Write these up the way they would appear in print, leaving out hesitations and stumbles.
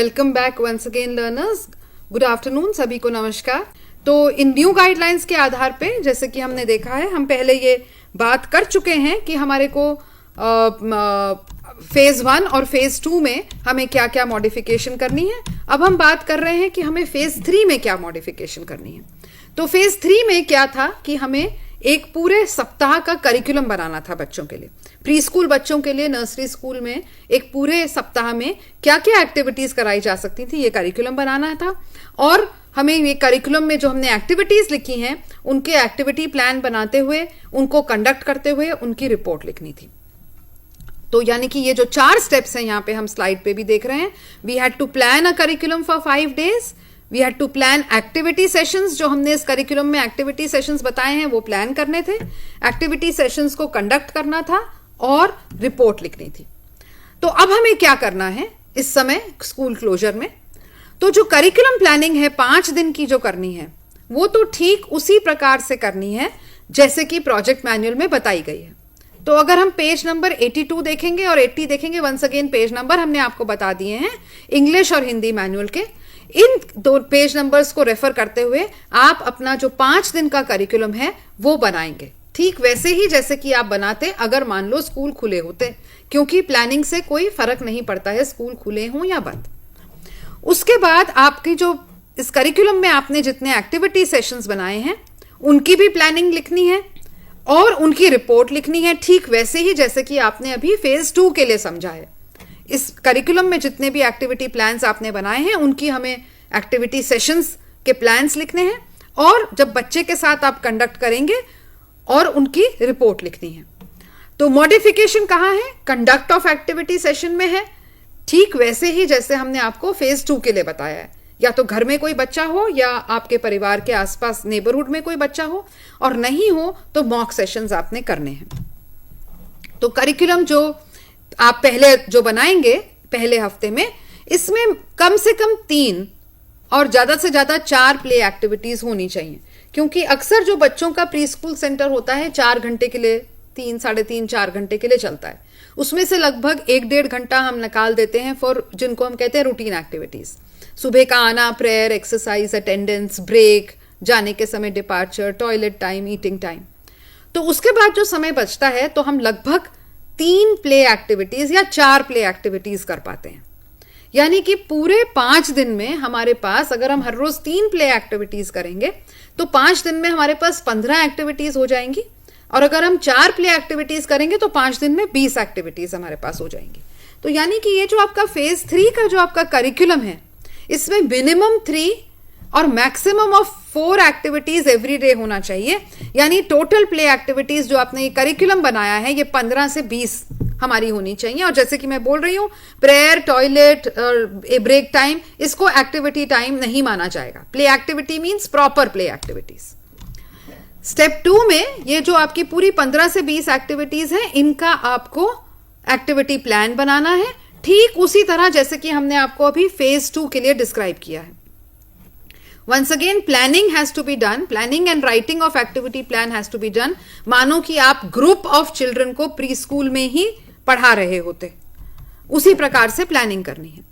Welcome back once again learners. Good afternoon, सभी को नमस्कार। तो इन न्यू गाइडलाइंस के आधार पे जैसे कि हमने देखा है, हम पहले ये बात कर चुके हैं कि हमारे को फेज 1 और फेज 2 में हमें क्या क्या मॉडिफिकेशन करनी है। अब हम बात कर रहे हैं कि हमें फेज 3 में क्या मॉडिफिकेशन करनी है। तो फेज 3 में क्या था कि हमें एक पूरे सप्ताह का करिकुलम बनाना था बच्चों के लिए, प्री स्कूल बच्चों के लिए। नर्सरी स्कूल में एक पूरे सप्ताह में क्या क्या एक्टिविटीज कराई जा सकती थी, ये करिकुलम बनाना था। और हमें ये करिकुलम में जो हमने एक्टिविटीज लिखी हैं, उनके एक्टिविटी प्लान बनाते हुए, उनको कंडक्ट करते हुए उनकी रिपोर्ट लिखनी थी। तो यानी कि ये जो 4 स्टेप्स हैं, यहाँ पे हम स्लाइड पे भी देख रहे हैं। We had to plan a curriculum for 5 days। We had to plan activity sessions. जो हमने इस करिकुलम में एक्टिविटी सेशंस बताए हैं वो प्लान करने थे। एक्टिविटी सेशंस को कंडक्ट करना था और रिपोर्ट लिखनी थी। तो अब हमें क्या करना है इस समय स्कूल क्लोजर में? तो जो करिकुलम प्लानिंग है 5 दिन की जो करनी है, वो तो ठीक उसी प्रकार से करनी है जैसे कि प्रोजेक्ट मैनुअल में बताई गई है। तो अगर हम पेज नंबर 82 देखेंगे और 80 देखेंगे, वंस अगेन पेज नंबर हमने आपको बता दिए हैं इंग्लिश और हिंदी मैनुअल के। इन 2 पेज नंबर्स को रेफर करते हुए आप अपना जो 5 दिन का करिकुलम है वो बनाएंगे, ठीक वैसे ही जैसे कि आप बनाते अगर मान लो स्कूल खुले होते, क्योंकि प्लानिंग से कोई फर्क नहीं पड़ता है स्कूल खुले हों या बंद। उसके बाद आपकी जो इस करिकुलम में आपने जितने एक्टिविटी सेशंस बनाए हैं उनकी भी प्लानिंग लिखनी है और उनकी रिपोर्ट लिखनी है, ठीक वैसे ही जैसे कि आपने अभी फेज 2 के लिए समझा है। इस करिकुलम में जितने भी एक्टिविटी प्लान्स आपने बनाए हैं उनकी हमें एक्टिविटी सेशंस के प्लान्स लिखने हैं और जब बच्चे के साथ आप कंडक्ट करेंगे और उनकी रिपोर्ट लिखनी है। तो मॉडिफिकेशन कहाँ है? कंडक्ट ऑफ एक्टिविटी सेशन में है, ठीक वैसे ही जैसे हमने आपको फेज 2 के लिए बताया है। या तो घर में कोई बच्चा हो या आपके परिवार के आसपास नेबरहुड में कोई बच्चा हो, और नहीं हो तो मॉक सेशंस आपने करने हैं। तो करिकुलम जो आप पहले जो बनाएंगे पहले हफ्ते में, इसमें कम से कम 3 और ज्यादा से ज्यादा 4 प्ले एक्टिविटीज होनी चाहिए, क्योंकि अक्सर जो बच्चों का प्री स्कूल सेंटर होता है 4 घंटे के लिए, 3, साढ़े 3, 4 घंटे के लिए चलता है। उसमें से लगभग 1-1.5 घंटा हम निकाल देते हैं फॉर जिनको हम कहते हैं रूटीन एक्टिविटीज। सुबह का आना, प्रेयर, एक्सरसाइज, अटेंडेंस, ब्रेक, जाने के समय departure, toilet time, eating time. तो उसके बाद जो समय बचता है तो हम लगभग 3 प्ले एक्टिविटीज या 4 प्ले एक्टिविटीज कर पाते हैं। यानी कि पूरे 5 दिन में हमारे पास, अगर हम हर रोज 3 प्ले एक्टिविटीज करेंगे तो 5 दिन में हमारे पास 15 एक्टिविटीज हो जाएंगी, और अगर हम 4 प्ले एक्टिविटीज करेंगे तो 5 दिन में 20 एक्टिविटीज हमारे पास हो जाएंगी। तो यानी कि ये जो आपका फेज 3 का जो आपका करिकुलम है, इसमें मिनिमम 3 और maximum of 4 activities every day होना चाहिए। यानी टोटल प्ले एक्टिविटीज जो आपने ये करिकुलम बनाया है ये 15 से 20 हमारी होनी चाहिए। और जैसे कि मैं बोल रही हूं, प्रेयर, टॉयलेट, ब्रेक टाइम, इसको एक्टिविटी टाइम नहीं माना जाएगा। Play activity means proper play activities. Step 2 में ये जो आपकी पूरी 15 से 20 एक्टिविटीज हैं, इनका आपको एक्टिविटी प्लान बनाना है, ठीक उसी तरह जैसे कि हमने आपको अभी फेज 2 के लिए डिस्क्राइब किया है। Once again planning has to be done, planning and writing of activity plan has to be done. मानो कि आप ग्रुप ऑफ चिल्ड्रन को प्री स्कूल में ही पढ़ा रहे होते, उसी प्रकार से प्लानिंग करनी है।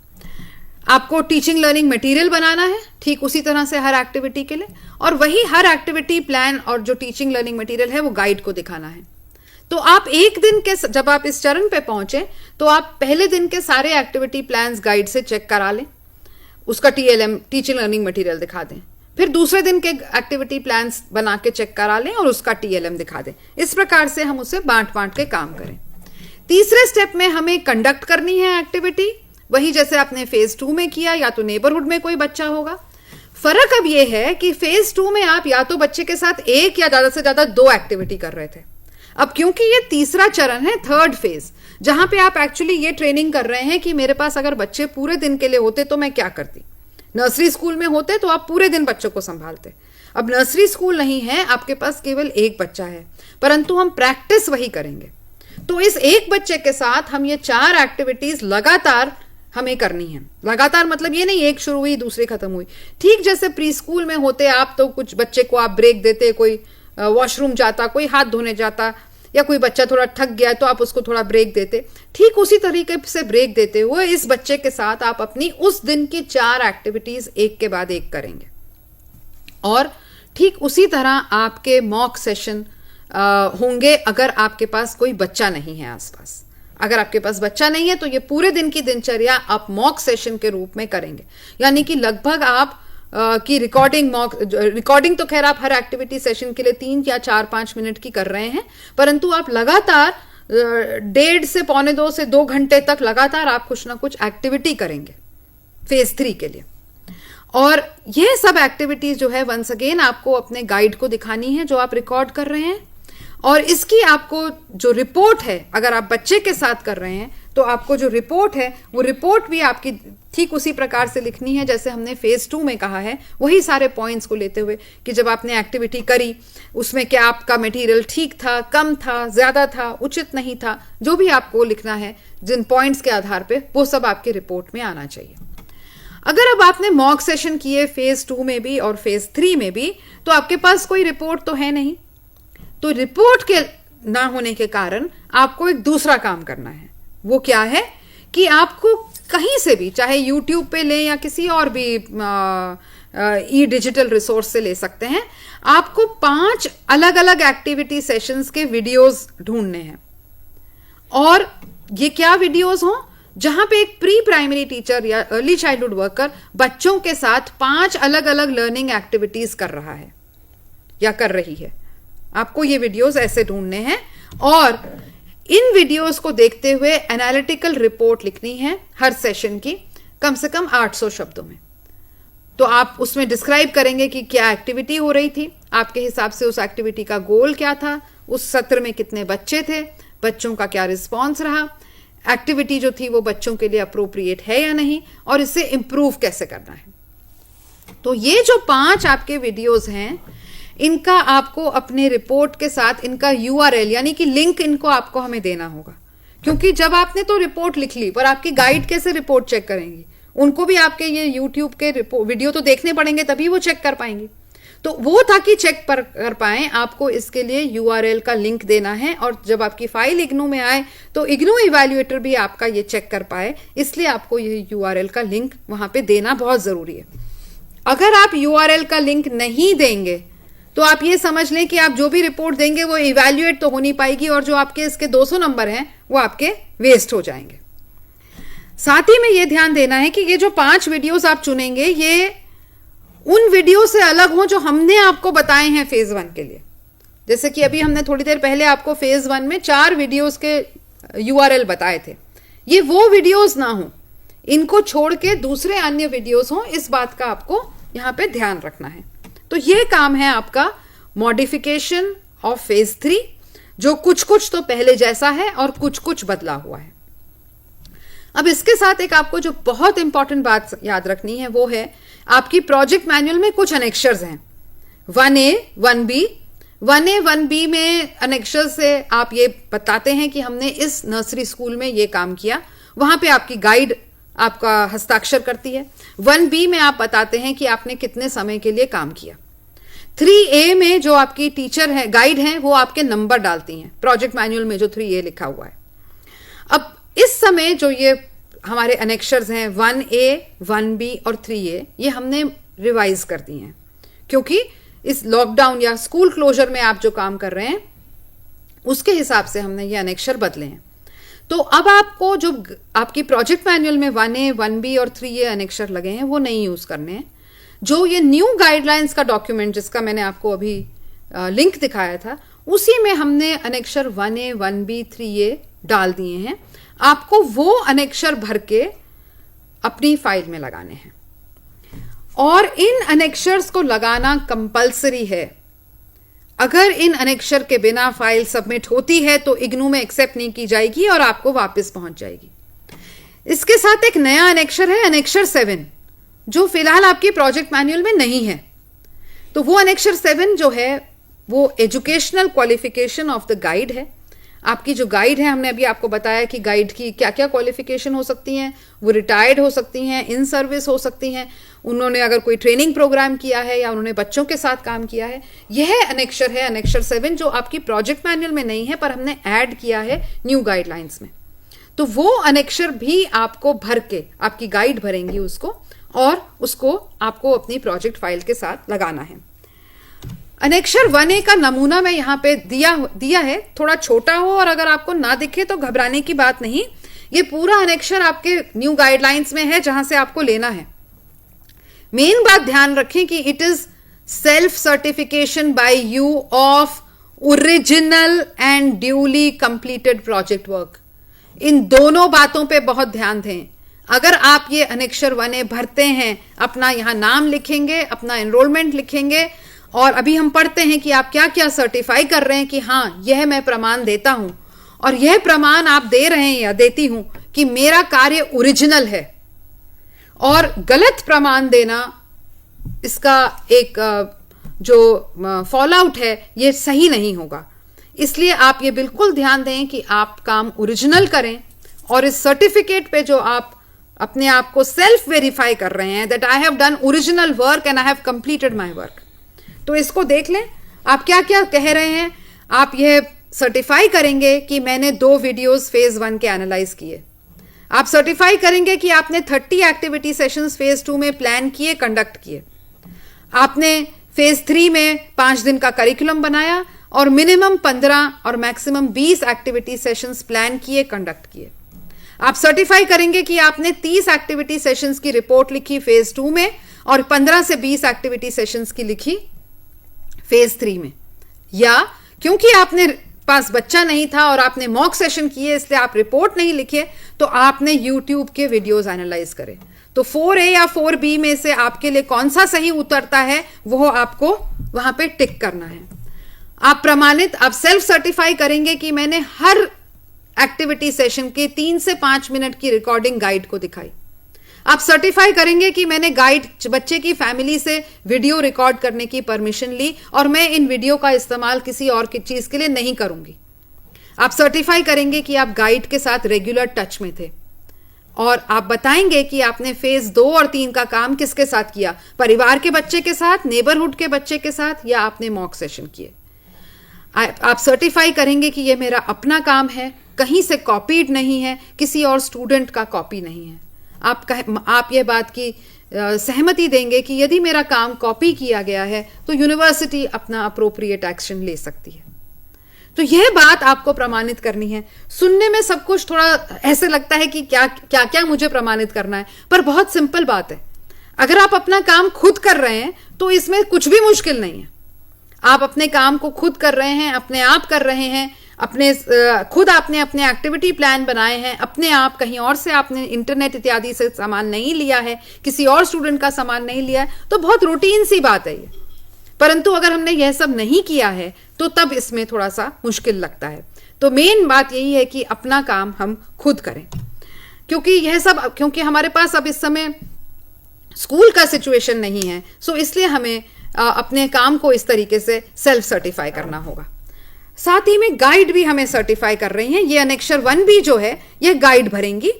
आपको टीचिंग लर्निंग मटेरियल बनाना है, ठीक उसी तरह से हर एक्टिविटी के लिए, और वही हर एक्टिविटी प्लान और जो टीचिंग लर्निंग मटेरियल है वो गाइड को दिखाना है। तो आप एक दिन के, जब आप इस चरण पे पहुंचे तो आप पहले दिन के सारे एक्टिविटी प्लान्स गाइड से चेक करा लें, उसका TLM टीचिंग लर्निंग मटेरियल दिखा दें। फिर दूसरे दिन के एक्टिविटी प्लान्स बना के चेक करा लें और उसका TLM दिखा दें। इस प्रकार से हम उसे बांट बांट के काम करें। तीसरे स्टेप में हमें कंडक्ट करनी है एक्टिविटी, वही जैसे आपने फेज 2 में किया, या तो नेबरहुड में कोई बच्चा होगा। फर्क अब यह है कि फेज 2 में आप या तो बच्चे के साथ 1 या ज्यादा से ज्यादा 2 एक्टिविटी कर रहे थे। अब क्योंकि ये तीसरा चरण है, थर्ड फेज, जहां पे आप एक्चुअली ये ट्रेनिंग कर रहे हैं कि मेरे पास अगर बच्चे पूरे दिन के लिए होते तो मैं क्या करती। नर्सरी स्कूल में होते तो आप पूरे दिन बच्चों को संभालते। अब नर्सरी स्कूल नहीं है, आपके पास केवल 1 बच्चा है, परंतु हम प्रैक्टिस वही करेंगे। तो इस 1 बच्चे के साथ हम ये 4 एक्टिविटीज लगातार हमें करनी है। लगातार मतलब ये नहीं एक शुरू हुई दूसरी खत्म हुई। ठीक जैसे प्री स्कूल में होते आप, तो कुछ बच्चे को आप ब्रेक देते, कोई वॉशरूम जाता, कोई हाथ धोने जाता, या कोई बच्चा थोड़ा थक गया तो आप उसको थोड़ा ब्रेक देते, ठीक उसी तरीके से ब्रेक देते हुए इस बच्चे के साथ आप अपनी उस दिन की 4 एक्टिविटीज एक के बाद एक करेंगे। और ठीक उसी तरह आपके मॉक सेशन होंगे अगर आपके पास कोई बच्चा नहीं है आसपास। अगर आपके पास बच्चा नहीं है तो ये पूरे दिन की दिनचर्या आप मॉक सेशन के रूप में करेंगे, यानी कि लगभग आप की रिकॉर्डिंग तो खैर आप हर एक्टिविटी सेशन के लिए 3 या 4-5 मिनट की कर रहे हैं, परंतु आप लगातार 1.5 से 1.25 से 2 घंटे तक लगातार आप कुछ ना कुछ एक्टिविटी करेंगे फेज 3 के लिए। और ये सब एक्टिविटीज जो है वंस अगेन आपको अपने गाइड को दिखानी है जो आप रिकॉर्ड कर रहे हैं, और इसकी आपको जो रिपोर्ट है, अगर आप बच्चे के साथ कर रहे हैं तो आपको जो रिपोर्ट है वो रिपोर्ट भी आपकी ठीक उसी प्रकार से लिखनी है जैसे हमने फेज 2 में कहा है, वही सारे पॉइंट्स को लेते हुए कि जब आपने एक्टिविटी करी उसमें क्या आपका मटेरियल ठीक था, कम था, ज्यादा था, उचित नहीं था, जो भी आपको लिखना है जिन पॉइंट्स के आधार पे, वो सब आपके रिपोर्ट में आना चाहिए। अगर अब आपने मॉक सेशन किए फेज 2 में भी और फेज 3 में भी, तो आपके पास कोई रिपोर्ट तो है नहीं, तो रिपोर्ट के ना होने के कारण आपको एक दूसरा काम करना है। वो क्या है कि आपको कहीं से भी, चाहे YouTube पे लें या किसी और भी ई डिजिटल रिसोर्स से ले सकते हैं, आपको 5 अलग अलग एक्टिविटी सेशंस के वीडियोस ढूंढने हैं। और ये क्या वीडियोस हों, जहां पे एक प्री प्राइमरी टीचर या अर्ली चाइल्डहुड वर्कर बच्चों के साथ 5 अलग अलग लर्निंग एक्टिविटीज कर रहा है या कर रही है। आपको ये वीडियोस ऐसे ढूंढने हैं और इन वीडियोस को देखते हुए एनालिटिकल रिपोर्ट लिखनी है हर सेशन की, कम से कम 800 शब्दों में। तो आप उसमें डिस्क्राइब करेंगे कि क्या एक्टिविटी हो रही थी, आपके हिसाब से उस एक्टिविटी का गोल क्या था, उस सत्र में कितने बच्चे थे, बच्चों का क्या रिस्पॉन्स रहा, एक्टिविटी जो थी वो बच्चों के लिए अप्रोप्रिएट है या नहीं, और इसे इंप्रूव कैसे करना है। तो ये जो 5 आपके वीडियोस हैं, इनका आपको अपने रिपोर्ट के साथ इनका URL यानी कि लिंक इनको आपको हमें देना होगा, क्योंकि जब आपने तो रिपोर्ट लिख ली पर आपकी गाइड कैसे रिपोर्ट चेक करेंगी, उनको भी आपके ये YouTube के वीडियो तो देखने पड़ेंगे तभी वो चेक कर पाएंगे। तो वो ताकि चेक कर पाएं, आपको इसके लिए URL का लिंक देना है, और जब आपकी फाइल इग्नू में आए तो इग्नू इवैल्यूएटर भी आपका ये चेक कर पाए, इसलिए आपको ये URL का लिंक वहां पे देना बहुत जरूरी है। अगर आप URL का लिंक नहीं देंगे तो आप ये समझ लें कि आप जो भी रिपोर्ट देंगे वो इवैल्यूएट तो हो नहीं पाएगी, और जो आपके इसके 200 नंबर हैं वो आपके वेस्ट हो जाएंगे। साथ ही में ये ध्यान देना है कि ये जो 5 वीडियोस आप चुनेंगे ये उन वीडियो से अलग हो जो हमने आपको बताए हैं फेज 1 के लिए। जैसे कि अभी हमने थोड़ी देर पहले आपको फेज 1 में 4 वीडियोस के URL बताए थे, ये वो वीडियोस ना हो, इनको छोड़ के दूसरे अन्य वीडियोस हो, इस बात का आपको यहां पे ध्यान रखना है। तो ये काम है आपका मॉडिफिकेशन ऑफ फेज 3, जो कुछ कुछ तो पहले जैसा है और कुछ कुछ बदला हुआ है। अब इसके साथ एक आपको जो बहुत इंपॉर्टेंट बात याद रखनी है वो है, आपकी प्रोजेक्ट मैनुअल में कुछ अनेक्शर्स हैं 1A 1B। 1A 1B में अनेक्शर से आप ये बताते हैं कि हमने इस नर्सरी स्कूल में ये काम किया, वहां पे आपकी गाइड आपका हस्ताक्षर करती है। 1B में आप बताते हैं कि आपने कितने समय के लिए काम किया। 3A में जो आपकी टीचर है, गाइड हैं, वो आपके नंबर डालती हैं प्रोजेक्ट मैनुअल में जो 3A लिखा हुआ है। अब इस समय जो ये हमारे अनेक्शर्स हैं 1A 1B और 3A, ये हमने रिवाइज कर दी हैं, क्योंकि इस लॉकडाउन या स्कूल क्लोजर में आप जो काम कर रहे हैं उसके हिसाब से हमने ये अनेक्शर बदले हैं। तो अब आपको जो आपकी प्रोजेक्ट मैनुअल में 1A 1B और 3A अनेक्शर लगे हैं वो नहीं यूज करने हैं। जो ये न्यू गाइडलाइंस का डॉक्यूमेंट जिसका मैंने आपको अभी लिंक दिखाया था, उसी में हमने अनेक्शर 1A 1B 3A डाल दिए हैं। आपको वो अनेक्शर भर के अपनी फाइल में लगाने हैं, और इन अनेक्शर्स को लगाना कंपलसरी है। अगर इन अनेक्शर के बिना फाइल सबमिट होती है तो इग्नू में एक्सेप्ट नहीं की जाएगी और आपको वापस पहुंच जाएगी। इसके साथ एक नया अनेक्शर है, अनेक्शर 7, जो फिलहाल आपकी प्रोजेक्ट मैनुअल में नहीं है। तो वो अनेक्शर 7 जो है वो educational qualification of the guide है। आपकी जो गाइड है, हमने अभी आपको बताया कि गाइड की क्या क्या क्वालिफिकेशन हो सकती हैं, वो रिटायर्ड हो सकती हैं, इन सर्विस हो सकती हैं, उन्होंने अगर कोई ट्रेनिंग प्रोग्राम किया है या उन्होंने बच्चों के साथ काम किया है। यह अनेक्शर है, अनेक्शर 7, जो आपकी प्रोजेक्ट मैनुअल में नहीं है पर हमने ऐड किया है न्यू गाइडलाइंस में। तो वो अनेक्शर भी आपको भर के, आपकी गाइड भरेंगी उसको, और उसको आपको अपनी प्रोजेक्ट फाइल के साथ लगाना है। अनेक्शर 1A का नमूना मैं यहाँ पे दिया है, थोड़ा छोटा हो और अगर आपको ना दिखे तो घबराने की बात नहीं। ये पूरा अनेक्शर आपके न्यू गाइडलाइंस में है जहां से आपको लेना है। मेन बात ध्यान रखें कि it is self certification by you of original and duly completed project work. इन दोनों बातों पे बहुत ध्यान दें। अगर आप ये अनेक्शर 1A भरते हैं, अपना यहां नाम लिखेंगे, अपना एनरोलमेंट लिखेंगे, और अभी हम पढ़ते हैं कि आप क्या क्या सर्टिफाई कर रहे हैं कि हाँ यह मैं प्रमाण देता हूं, और यह प्रमाण आप दे रहे हैं या देती हूं कि मेरा कार्य ओरिजिनल है। और गलत प्रमाण देना, इसका एक जो फॉल आउट है, यह सही नहीं होगा। इसलिए आप ये बिल्कुल ध्यान दें कि आप काम ओरिजिनल करें, और इस सर्टिफिकेट पे जो आप अपने आप को सेल्फ वेरीफाई कर रहे हैं, that I have done original work and I have completed my work, तो इसको देख लें आप क्या क्या कह रहे हैं। आप यह सर्टिफाई करेंगे कि मैंने 2 वीडियोस फेज 1 के एनालाइज किए। आप सर्टिफाई करेंगे कि आपने 30 एक्टिविटी सेशंस फेज 2 में प्लान किए, कंडक्ट किए। आपने फेज 3 में 5 दिन का करिकुलम बनाया और मिनिमम 15 और मैक्सिमम 20 एक्टिविटी सेशंस प्लान किए, कंडक्ट किए। आप सर्टिफाई करेंगे कि आपने 30 एक्टिविटी सेशंस की रिपोर्ट लिखी फेज 2 में और 15 से 20 एक्टिविटी सेशंस की लिखी फेज 3 में। या क्योंकि आपने पास बच्चा नहीं था और आपने मॉक सेशन किए, इसलिए आप रिपोर्ट नहीं लिखे, तो आपने यूट्यूब के वीडियोस एनालाइज करे। तो 4A या 4B में से आपके लिए कौन सा सही उतरता है, वो आपको वहां पे टिक करना है। आप प्रमाणित, आप सेल्फ सर्टिफाई करेंगे कि मैंने हर एक्टिविटी सेशन के 3 से 5 मिनट की रिकॉर्डिंग गाइड को दिखाई। आप सर्टिफाई करेंगे कि मैंने गाइड, बच्चे की फैमिली से वीडियो रिकॉर्ड करने की परमिशन ली और मैं इन वीडियो का इस्तेमाल किसी और की चीज के लिए नहीं करूंगी। आप सर्टिफाई करेंगे कि आप गाइड के साथ रेगुलर टच में थे, और आप बताएंगे कि आपने फेज 2 और 3 का काम किसके साथ किया, परिवार के बच्चे के साथ, नेबरहुड के बच्चे के साथ, या आपने मॉक सेशन किए। आप सर्टिफाई करेंगे कि यह मेरा अपना काम है, कहीं से कॉपीड नहीं है, किसी और स्टूडेंट का कॉपी नहीं है। आप यह बात की सहमति देंगे कि यदि मेरा काम कॉपी किया गया है तो यूनिवर्सिटी अपना अप्रोप्रिएट एक्शन ले सकती है। तो यह बात आपको प्रमाणित करनी है। सुनने में सब कुछ थोड़ा ऐसे लगता है कि क्या क्या क्या मुझे प्रमाणित करना है, पर बहुत सिंपल बात है। अगर आप अपना काम खुद कर रहे हैं तो इसमें कुछ भी मुश्किल नहीं है। आप अपने काम को खुद कर रहे हैं, अपने आप कर रहे हैं, खुद आपने अपने एक्टिविटी प्लान बनाए हैं अपने आप, कहीं और से आपने इंटरनेट इत्यादि से सामान नहीं लिया है, किसी और स्टूडेंट का सामान नहीं लिया है, तो बहुत रूटीन सी बात है ये। परंतु अगर हमने यह सब नहीं किया है तो तब इसमें थोड़ा सा मुश्किल लगता है। तो मेन बात यही है कि अपना काम हम खुद करें, क्योंकि हमारे पास अब इस समय स्कूल का सिचुएशन नहीं है, सो इसलिए हमें अपने काम को इस तरीके से सेल्फ सर्टिफाई करना होगा। साथ ही में गाइड भी हमें सर्टिफाई कर रही हैं। ये अनेक्शर 1B जो है यह गाइड भरेंगी।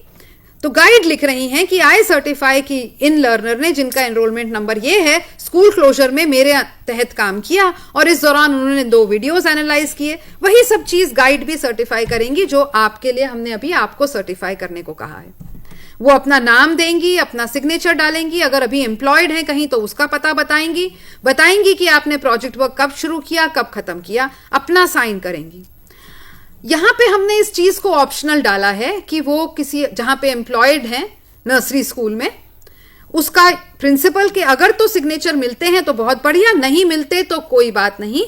तो गाइड लिख रही हैं कि आई सर्टिफाई कि इन लर्नर ने, जिनका एनरोलमेंट नंबर ये है, स्कूल क्लोजर में मेरे तहत काम किया और इस दौरान उन्होंने 2 वीडियोस एनालाइज किए। वही सब चीज गाइड भी सर्टिफाई करेंगी जो आपके लिए हमने अभी आपको सर्टिफाई करने को कहा है। वो अपना नाम देंगी, अपना सिग्नेचर डालेंगी, अगर अभी एम्प्लॉयड है कहीं तो उसका पता बताएंगी कि आपने प्रोजेक्ट वर्क कब शुरू किया, कब खत्म किया, अपना साइन करेंगी। यहां पे हमने इस चीज को ऑप्शनल डाला है कि वो किसी, जहां पे एम्प्लॉयड हैं नर्सरी स्कूल में, उसका प्रिंसिपल के अगर तो सिग्नेचर मिलते हैं तो बहुत बढ़िया, नहीं मिलते तो कोई बात नहीं।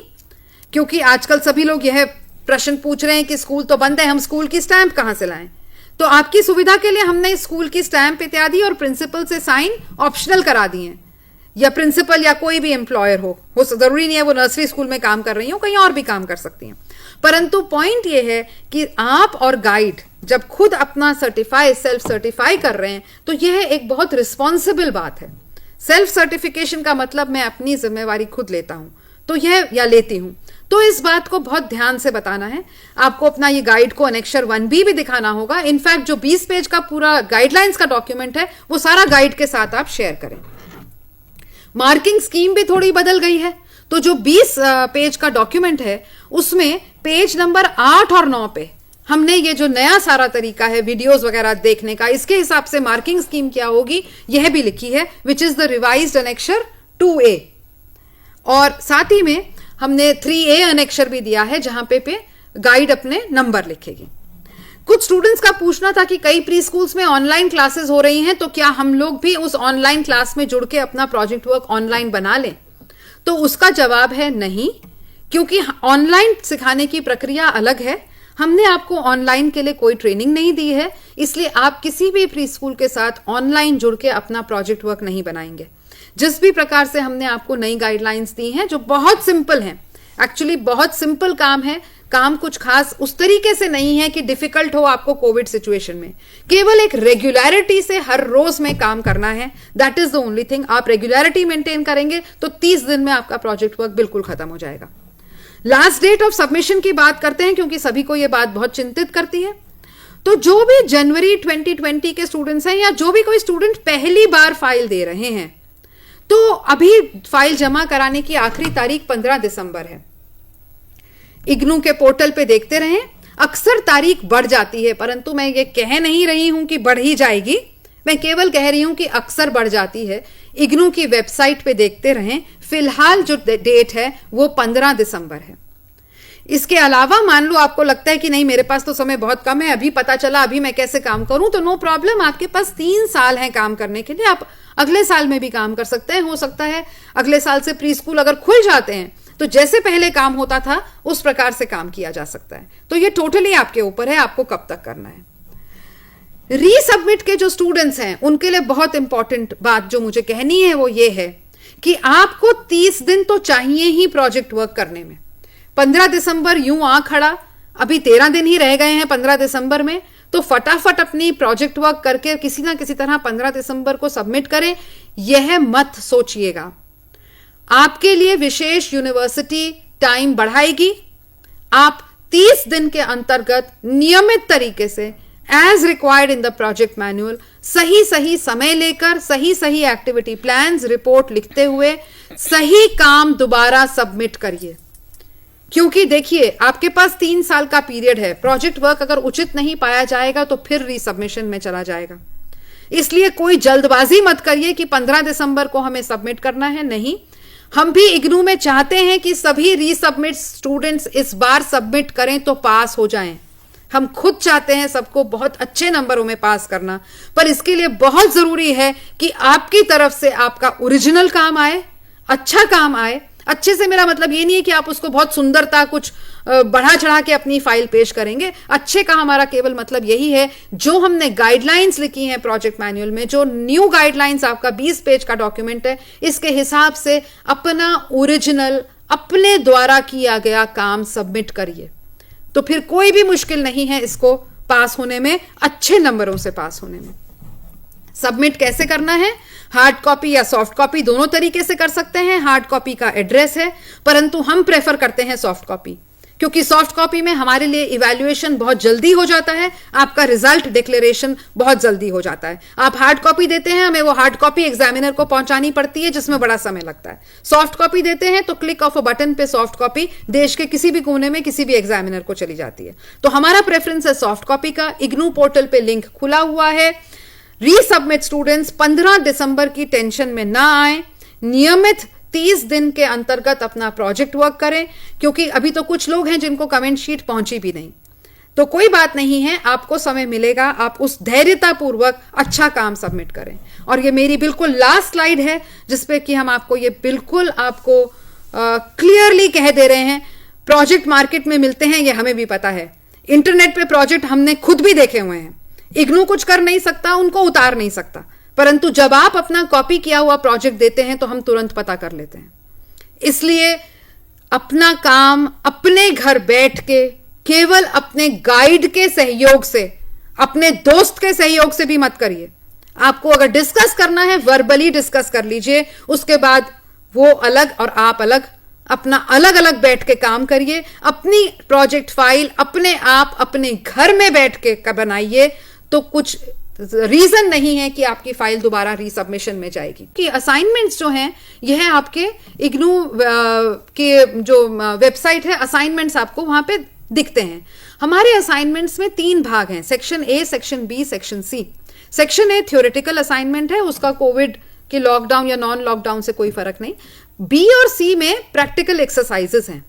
क्योंकि आजकल सभी लोग यह प्रश्न पूछ रहे हैं कि स्कूल तो बंद है, हम स्कूल की स्टैंप कहां से लाएं। तो आपकी सुविधा के लिए हमने स्कूल की स्टैंप इत्यादि और प्रिंसिपल से साइन ऑप्शनल करा दिए हैं। या प्रिंसिपल या कोई भी एम्प्लॉयर हो, वो जरूरी नहीं है वो नर्सरी स्कूल में काम कर रही हो, कहीं और भी काम कर सकती हैं। परंतु पॉइंट ये है कि आप और गाइड जब खुद अपना सेल्फ सर्टिफाई कर रहे हैं तो यह एक बहुत रिस्पॉन्सिबल बात है। सेल्फ सर्टिफिकेशन का मतलब मैं अपनी जिम्मेवारी खुद लेता हूं, तो यह या लेती हूं, तो इस बात को बहुत ध्यान से बताना है। आपको अपना ये गाइड को अनेक्षर 1B भी दिखाना होगा। इनफैक्ट जो 20 पेज का पूरा गाइडलाइंस का डॉक्यूमेंट है वो सारा गाइड के साथ आप शेयर करें। मार्किंग स्कीम भी थोड़ी बदल गई है, तो जो 20 पेज का डॉक्यूमेंट है उसमें पेज नंबर 8 और 9 पे हमने ये जो नया सारा तरीका है वीडियोस वगैरह देखने का, इसके हिसाब से मार्किंग स्कीम क्या होगी यह भी लिखी है, which is the revised annexure 2A। और साथ ही में हमने 3A अनेक्षर भी दिया है, जहां पे गाइड अपने नंबर लिखेगी। कुछ स्टूडेंट्स का पूछना था कि कई प्री स्कूल्स में ऑनलाइन क्लासेस हो रही हैं, तो क्या हम लोग भी उस ऑनलाइन क्लास में जुड़ के अपना प्रोजेक्ट वर्क ऑनलाइन बना लें? तो उसका जवाब है नहीं, क्योंकि ऑनलाइन सिखाने की प्रक्रिया अलग है। हमने आपको ऑनलाइन के लिए कोई ट्रेनिंग नहीं दी है, इसलिए आप किसी भी प्री स्कूल के साथ ऑनलाइन जुड़ के अपना प्रोजेक्ट वर्क नहीं बनाएंगे। जिस भी प्रकार से हमने आपको नई गाइडलाइंस दी हैं जो बहुत सिंपल हैं, एक्चुअली बहुत सिंपल काम है, काम कुछ खास उस तरीके से नहीं है कि डिफिकल्ट हो आपको कोविड सिचुएशन में। केवल एक रेगुलरिटी से हर रोज में काम करना है, that is the only thing. आप रेगुलरिटी मेंटेन करेंगे तो 30 दिन में आपका प्रोजेक्ट वर्क बिल्कुल खत्म हो जाएगा। लास्ट डेट ऑफ सबमिशन की बात करते हैं, क्योंकि सभी को यह बात बहुत चिंतित करती है। तो जो भी जनवरी 2020 के स्टूडेंट्स हैं, या जो भी कोई स्टूडेंट पहली बार फाइल दे रहे हैं, तो अभी फाइल जमा कराने की आखिरी तारीख 15 दिसंबर है। इग्नू के पोर्टल पे देखते रहें, अक्सर तारीख बढ़ जाती है, परंतु मैं ये कह नहीं रही हूं कि बढ़ ही जाएगी, मैं केवल कह रही हूं कि अक्सर बढ़ जाती है। इग्नू की वेबसाइट पे देखते रहें, फिलहाल जो डेट है वो 15 दिसंबर है। इसके अलावा मान लो आपको लगता है कि नहीं मेरे पास तो समय बहुत कम है, अभी पता चला अभी मैं कैसे काम करूं, तो नो प्रॉब्लम, आपके पास 3 साल हैं काम करने के लिए। आप अगले साल में भी काम कर सकते हैं। हो सकता है अगले साल से प्री स्कूल अगर खुल जाते हैं तो जैसे पहले काम होता था उस प्रकार से काम किया जा सकता है। तो ये टोटली आपके ऊपर है, आपको कब तक करना है। रीसबमिट के जो स्टूडेंट्स हैं उनके लिए बहुत इंपॉर्टेंट बात जो मुझे कहनी है वो ये है कि आपको 30 दिन तो चाहिए ही प्रोजेक्ट वर्क करने में। 15 दिसंबर यूं आ खड़ा, अभी 13 दिन ही रह गए हैं 15 दिसंबर में, तो फटाफट अपनी प्रोजेक्ट वर्क करके किसी ना किसी तरह 15 दिसंबर को सबमिट करें। यह मत सोचिएगा आपके लिए विशेष यूनिवर्सिटी टाइम बढ़ाएगी। आप 30 दिन के अंतर्गत नियमित तरीके से as required in the project manual सही समय लेकर सही एक्टिविटी प्लान्स रिपोर्ट लिखते हुए सही काम दोबारा सबमिट करिए। क्योंकि देखिए आपके पास 3 साल का पीरियड है, प्रोजेक्ट वर्क अगर उचित नहीं पाया जाएगा तो फिर रीसबमिशन में चला जाएगा। इसलिए कोई जल्दबाजी मत करिए कि 15 दिसंबर को हमें सबमिट करना है। नहीं, हम भी इग्नू में चाहते हैं कि सभी रीसबमिट स्टूडेंट्स इस बार सबमिट करें तो पास हो जाएं। हम खुद चाहते हैं सबको बहुत अच्छे नंबरों में पास करना, पर इसके लिए बहुत जरूरी है कि आपकी तरफ से आपका ओरिजिनल काम आए, अच्छा काम आए। अच्छे से मेरा मतलब ये नहीं है कि आप उसको बहुत सुंदरता कुछ बढ़ा चढ़ा के अपनी फाइल पेश करेंगे। अच्छे का हमारा केवल मतलब यही है जो हमने गाइडलाइंस लिखी हैं प्रोजेक्ट मैनुअल में, जो न्यू गाइडलाइंस आपका 20 पेज का डॉक्यूमेंट है, इसके हिसाब से अपना ओरिजिनल अपने द्वारा किया गया काम सबमिट करिए। तो फिर कोई भी मुश्किल नहीं है इसको पास होने में, अच्छे नंबरों से पास होने में। सबमिट कैसे करना है? हार्ड कॉपी या सॉफ्ट कॉपी दोनों तरीके से कर सकते हैं। हार्ड कॉपी का एड्रेस है, परंतु हम प्रेफर करते हैं सॉफ्ट कॉपी, क्योंकि सॉफ्ट कॉपी में हमारे लिए इवैल्यूएशन बहुत जल्दी हो जाता है, आपका रिजल्ट डिक्लेरेशन बहुत जल्दी हो जाता है। आप हार्ड कॉपी देते हैं, हमें वो हार्ड कॉपी एग्जामिनर को पहुंचानी पड़ती है जिसमें बड़ा समय लगता है। सॉफ्ट कॉपी देते हैं तो क्लिक ऑफ अ बटन पे सॉफ्ट कॉपी देश के किसी भी कोने में किसी भी एग्जामिनर को चली जाती है। तो हमारा प्रेफरेंस है सॉफ्ट कॉपी का। इग्नू पोर्टल पे लिंक खुला हुआ है। रीसबमिट स्टूडेंट्स 15 दिसंबर की टेंशन में ना आए, नियमित 30 दिन के अंतर्गत अपना प्रोजेक्ट वर्क करें, क्योंकि अभी तो कुछ लोग हैं जिनको कमेंट शीट पहुंची भी नहीं। तो कोई बात नहीं है, आपको समय मिलेगा, आप उस धैर्यतापूर्वक अच्छा काम सबमिट करें। और ये मेरी बिल्कुल लास्ट स्लाइड है जिसपे कि हम आपको ये बिल्कुल आपको क्लियरली कह दे रहे हैं। प्रोजेक्ट मार्केट में मिलते हैं, ये हमें भी पता है। इंटरनेट पे प्रोजेक्ट हमने खुद भी देखे हुए हैं। इग्नू कुछ कर नहीं सकता, उनको उतार नहीं सकता, परंतु जब आप अपना कॉपी किया हुआ प्रोजेक्ट देते हैं तो हम तुरंत पता कर लेते हैं। इसलिए अपना काम अपने घर बैठ के केवल अपने गाइड के सहयोग से, अपने दोस्त के सहयोग से भी मत करिए। आपको अगर डिस्कस करना है वर्बली डिस्कस कर लीजिए, उसके बाद वो अलग और आप अलग, अपना अलग अलग बैठ के काम करिए, अपनी प्रोजेक्ट फाइल अपने आप अपने घर में बैठ के बनाइए, तो कुछ रीजन नहीं है कि आपकी फाइल दोबारा रीसबमिशन में जाएगी। कि असाइनमेंट्स जो हैं यह आपके इग्नू के जो वेबसाइट है, असाइनमेंट्स आपको वहां पे दिखते हैं। हमारे असाइनमेंट्स में 3 भाग हैं, section A, section B, section C. Section A theoretical assignment है, उसका कोविड के लॉकडाउन या नॉन लॉकडाउन से कोई फर्क नहीं। बी और सी में प्रैक्टिकल एक्सरसाइजेस हैं।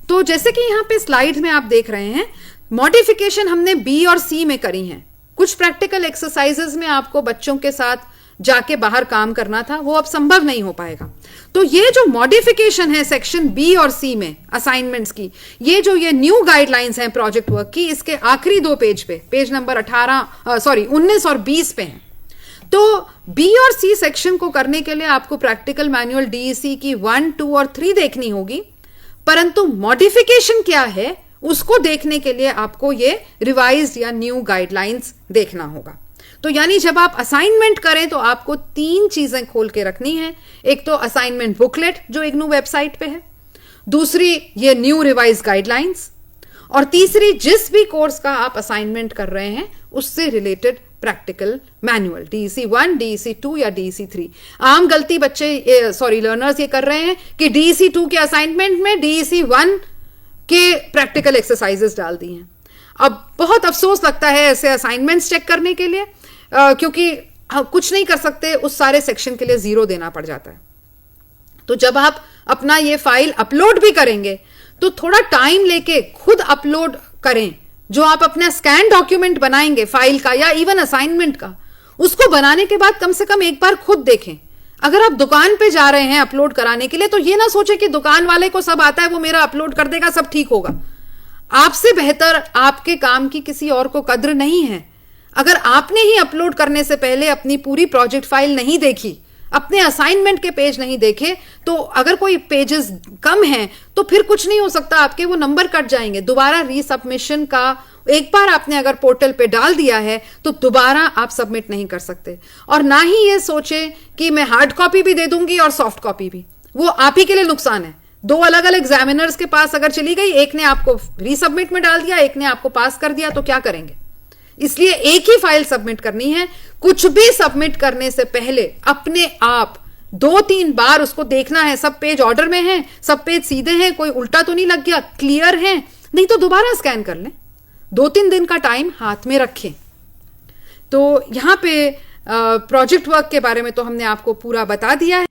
तो जैसे कि यहां पे स्लाइड में आप देख रहे हैं, मॉडिफिकेशन हमने बी और सी में करी है। कुछ प्रैक्टिकल एक्सरसाइजेस में आपको बच्चों के साथ जाके बाहर काम करना था, वो अब संभव नहीं हो पाएगा। तो ये जो मॉडिफिकेशन है सेक्शन बी और सी में असाइनमेंट्स की, ये न्यू गाइडलाइंस हैं प्रोजेक्ट वर्क की, इसके आखिरी 2 पेज पे, पेज नंबर 19 और 20 पे हैं। तो बी और सी सेक्शन को करने के लिए आपको प्रैक्टिकल मैनुअल डीईसी की 1, 2 और 3 देखनी होगी, परंतु मॉडिफिकेशन क्या है उसको देखने के लिए आपको ये रिवाइज्ड या न्यू गाइडलाइंस देखना होगा। तो यानी जब आप असाइनमेंट करें तो आपको 3 चीजें खोल के रखनी है। एक तो असाइनमेंट बुकलेट जो इग्नू वेबसाइट पे है, दूसरी ये न्यू रिवाइज गाइडलाइंस, और तीसरी जिस भी कोर्स का आप असाइनमेंट कर रहे हैं उससे related practical manual, DEC 1, DEC 2 या डीईसी 3। आम गलती लर्नर्स ये कर रहे हैं कि डीईसी 2 के असाइनमेंट में डीईसी 1 के प्रैक्टिकल एक्सरसाइजेस डाल दी हैं। अब बहुत अफसोस लगता है ऐसे असाइनमेंट्स चेक करने के लिए, क्योंकि कुछ नहीं कर सकते, उस सारे सेक्शन के लिए 0 देना पड़ जाता है। तो जब आप अपना ये फाइल अपलोड भी करेंगे तो थोड़ा टाइम लेके खुद अपलोड करें। जो आप अपना स्कैन डॉक्यूमेंट बनाएंगे फाइल का या इवन असाइनमेंट का, उसको बनाने के बाद कम से कम एक बार खुद देखें। अगर आप दुकान पे जा रहे हैं अपलोड कराने के लिए तो ये ना सोचे कि दुकान वाले को सब आता है, वो मेरा अपलोड कर देगा, सब ठीक होगा। आपसे बेहतर आपके काम की किसी और को कद्र नहीं है। अगर आपने ही अपलोड करने से पहले अपनी पूरी प्रोजेक्ट फाइल नहीं देखी, अपने असाइनमेंट के पेज नहीं देखे, तो अगर कोई पेजेस कम हैं तो फिर कुछ नहीं हो सकता, आपके वो नंबर कट जाएंगे। दोबारा रीसबमिशन का एक बार आपने अगर पोर्टल पे डाल दिया है तो दोबारा आप सबमिट नहीं कर सकते। और ना ही ये सोचे कि मैं हार्ड कॉपी भी दे दूंगी और सॉफ्ट कॉपी भी, वो आप ही के लिए नुकसान है। 2 अलग अलग एग्जामिनर्स के पास अगर चली गई, एक ने आपको रीसबमिट में डाल दिया, एक ने आपको पास कर दिया, तो क्या करेंगे? इसलिए एक ही फाइल सबमिट करनी है। कुछ भी सबमिट करने से पहले अपने आप 2-3 बार उसको देखना है, सब पेज ऑर्डर में हैं, सब पेज सीधे हैं, कोई उल्टा तो नहीं लग गया, क्लियर है, नहीं तो दोबारा स्कैन कर लें। 2-3 दिन का टाइम हाथ में रखें। तो यहां पे प्रोजेक्ट वर्क के बारे में तो हमने आपको पूरा बता दिया है।